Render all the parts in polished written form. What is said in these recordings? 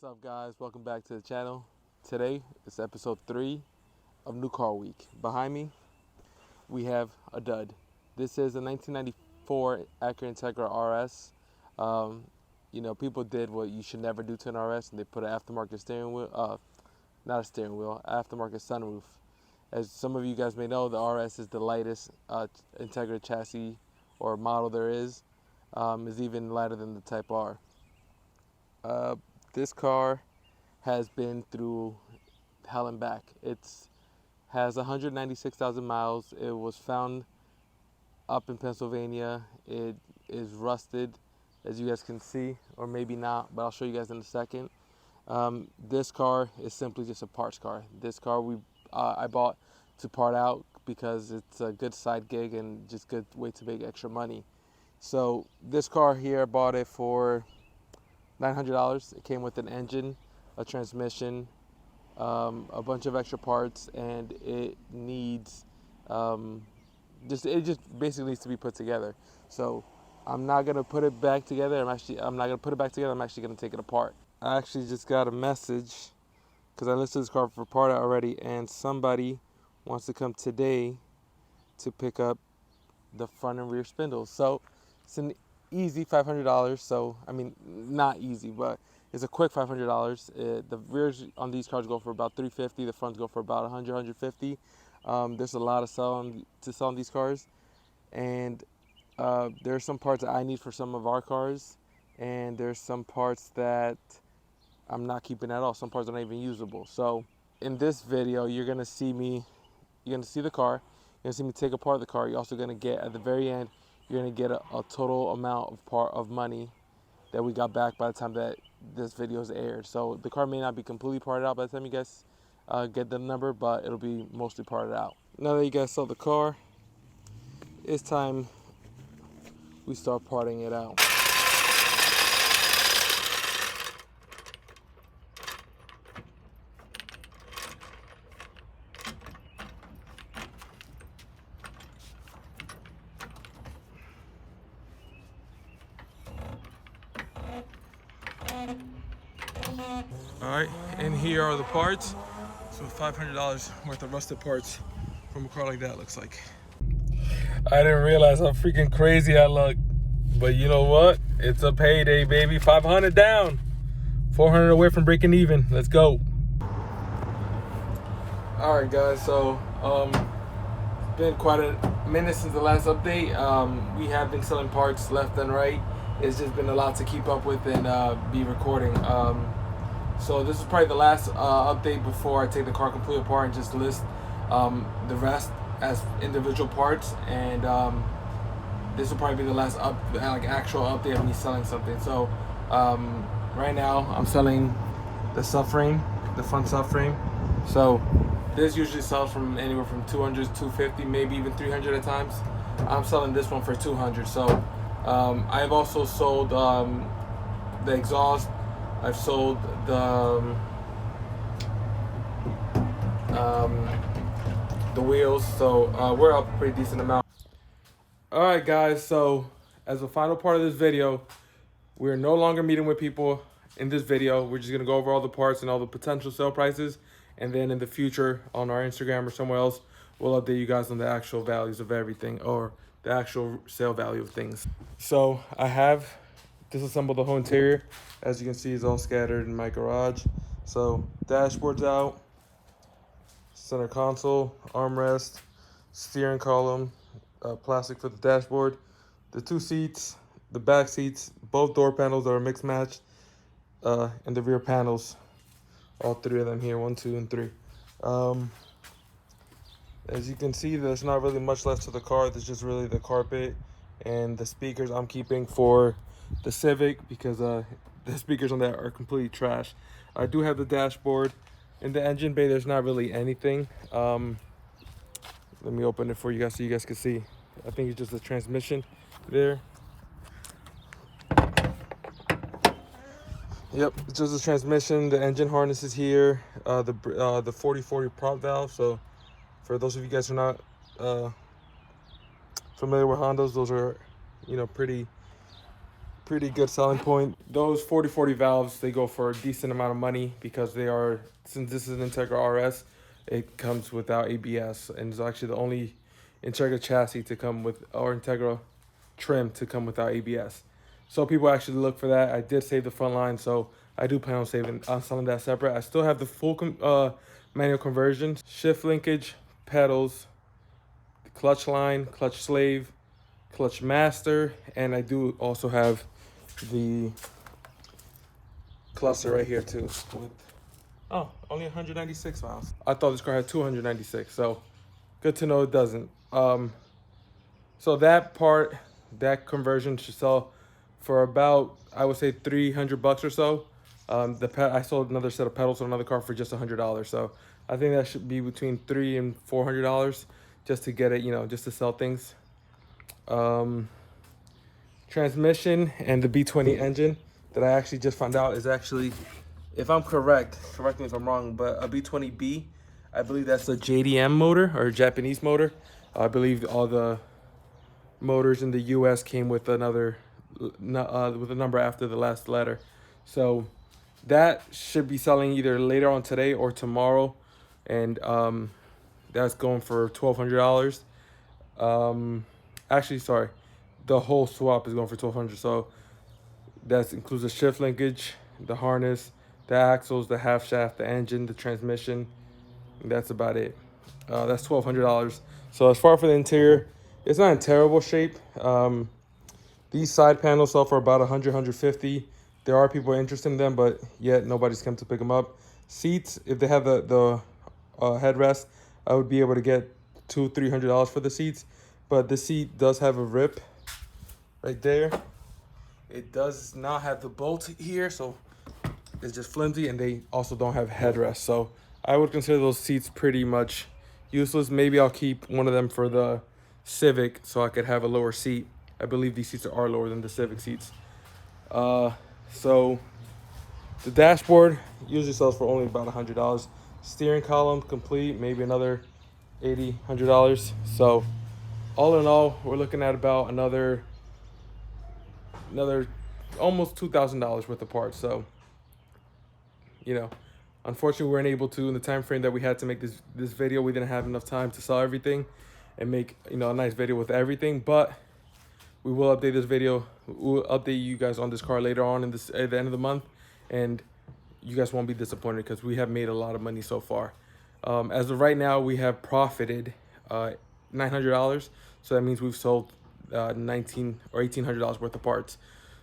What's up, guys? Welcome back to the channel. Today is episode 3 of New Car Week. Behind me we have a dud. This is a 1994 Acura Integra RS. People did what you should never do to an RS, and they put an aftermarket steering wheel, not a steering wheel, aftermarket sunroof. As some of you guys may know, the RS is the lightest Integra chassis or model there is even lighter than the Type R. This car has been through hell and back. It has 196,000 miles. It was found up in Pennsylvania. It is rusted, as you guys can see, or maybe not, but I'll show you guys in a second. This car is simply just a parts car. This car I bought to part out because it's a good side gig and just good way to make extra money. So this car here, I bought it for $900. It came with an engine, a transmission, a bunch of extra parts, and it needs it just basically needs to be put together. So I'm not gonna put it back together. I'm not gonna put it back together. I'm actually gonna take it apart. I actually just got a message because I listed this car for part out already, and somebody wants to come today to pick up the front and rear spindles. So it's an easy $500. So I mean, not easy, but it's a quick $500. The rears on these cars go for about $350. The fronts go for about $100, $150. There's a lot to sell on these cars, and there's some parts that I need for some of our cars, and there's some parts that I'm not keeping at all. Some parts are not even usable. So in this video, you're gonna see the car. You're gonna see me take apart the car. You're also gonna get, at the very end, you're gonna get a total amount of money that we got back by the time that this video is aired. So the car may not be completely parted out by the time you guys get the number, but it'll be mostly parted out. Now that you guys saw the car, it's time we start parting it out. Alright, and here are the parts. So $500 worth of rusted parts from a car like that looks like. I didn't realize how freaking crazy I look. But you know what? It's a payday, baby. 500 down. 400 away from breaking even. Let's go. Alright guys, so it's been quite a minute since the last update. We have been selling parts left and right. It's just been a lot to keep up with and be recording. So this is probably the last update before I take the car completely apart and just list the rest as individual parts. And this will probably be the last actual update of me selling something. So right now I'm selling the subframe, the front subframe. So this usually sells from anywhere from 200 to 250, maybe even 300 at times. I'm selling this one for 200. So I've also sold the exhaust. I've sold the wheels, so we're up a pretty decent amount. All right, guys. So as a final part of this video, we're no longer meeting with people in this video. We're just gonna go over all the parts and all the potential sale prices, and then in the future on our Instagram or somewhere else, we'll update you guys on the actual values of everything, or the actual sale value of things. So I have disassembled the whole interior. As you can see, it's all scattered in my garage. So dashboard's out, center console, armrest, steering column, plastic for the dashboard, the two seats, the back seats, both door panels are mixed match, and the rear panels, all three of them here, 1, 2, and 3. As you can see, there's not really much left to the car. There's just really the carpet and the speakers I'm keeping for the Civic, because the speakers on that are completely trash. I do have the dashboard. In the engine bay, there's not really anything. Let me open it for you guys so you guys can see. I think it's just the transmission there. Yep, it's just the transmission. The engine harness is here. The 4040 prop valve. So for those of you guys who are not familiar with Hondas, those are, pretty pretty good selling point. Those 40/40 valves, they go for a decent amount of money because they are, since this is an Integra RS, it comes without ABS, and it's actually the only Integra chassis to come with, or Integra trim to come without ABS. So people actually look for that. I did save the front line, so I do plan on selling that separate. I still have the full manual conversion, shift linkage, pedals, clutch line, clutch slave, clutch master, and I do also have the cluster right here too. With, oh, only 196 miles. I thought this car had 296, so good to know it doesn't. So that part, that conversion should sell for about, I would say, $300 or so. I sold another set of pedals on another car for just $100, so I think that should be between $300 and $400 just to get it, just to sell things. Transmission and the B20 engine that I actually just found out is actually, if I'm correct me if I'm wrong, but a B20B, I believe that's a JDM motor or a Japanese motor. I believe all the motors in the US came with another, with a number after the last letter. So that should be selling either later on today or tomorrow. And that's going for $1,200. Actually, sorry, the whole swap is going for $1,200. So that includes the shift linkage, the harness, the axles, the half shaft, the engine, the transmission. That's about it. That's $1,200. So as far for the interior, it's not in terrible shape. These side panels sell for about 100, 150. There are people interested in them, but yet nobody's come to pick them up. Seats, if they have the headrest, I would be able to get $200, $300 for the seats. But the seat does have a rip right there. It does not have the bolt here, so it's just flimsy, and they also don't have headrest. So I would consider those seats pretty much useless. Maybe I'll keep one of them for the Civic so I could have a lower seat. I believe these seats are lower than the Civic seats. So the dashboard usually sells for only about $100. Steering column complete, maybe another $80, $100. So all in all, we're looking at about another almost $2,000 worth of parts. So, unfortunately, we weren't able to, in the time frame that we had to make this video, we didn't have enough time to sell everything and make a nice video with everything. But we will update this video. We'll update you guys on this car later on at the end of the month, and you guys won't be disappointed because we have made a lot of money so far. As of right now, we have profited $900. So that means we've sold $1,900 or $1,800 worth of parts.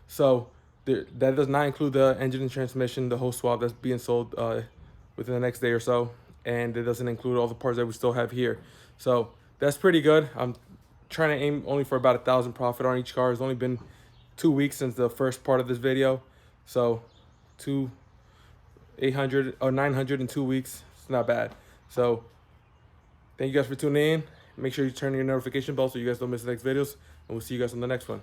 So that does not include the engine and transmission, the whole swap that's being sold within the next day or so. And it doesn't include all the parts that we still have here. So that's pretty good. I'm trying to aim only for about 1,000 profit on each car. It's only been 2 weeks since the first part of this video. So 800 or 900 in 2 weeks. It's not bad. So thank you guys for tuning in. Make sure you turn on your notification bell so you guys don't miss the next videos. And we'll see you guys on the next one.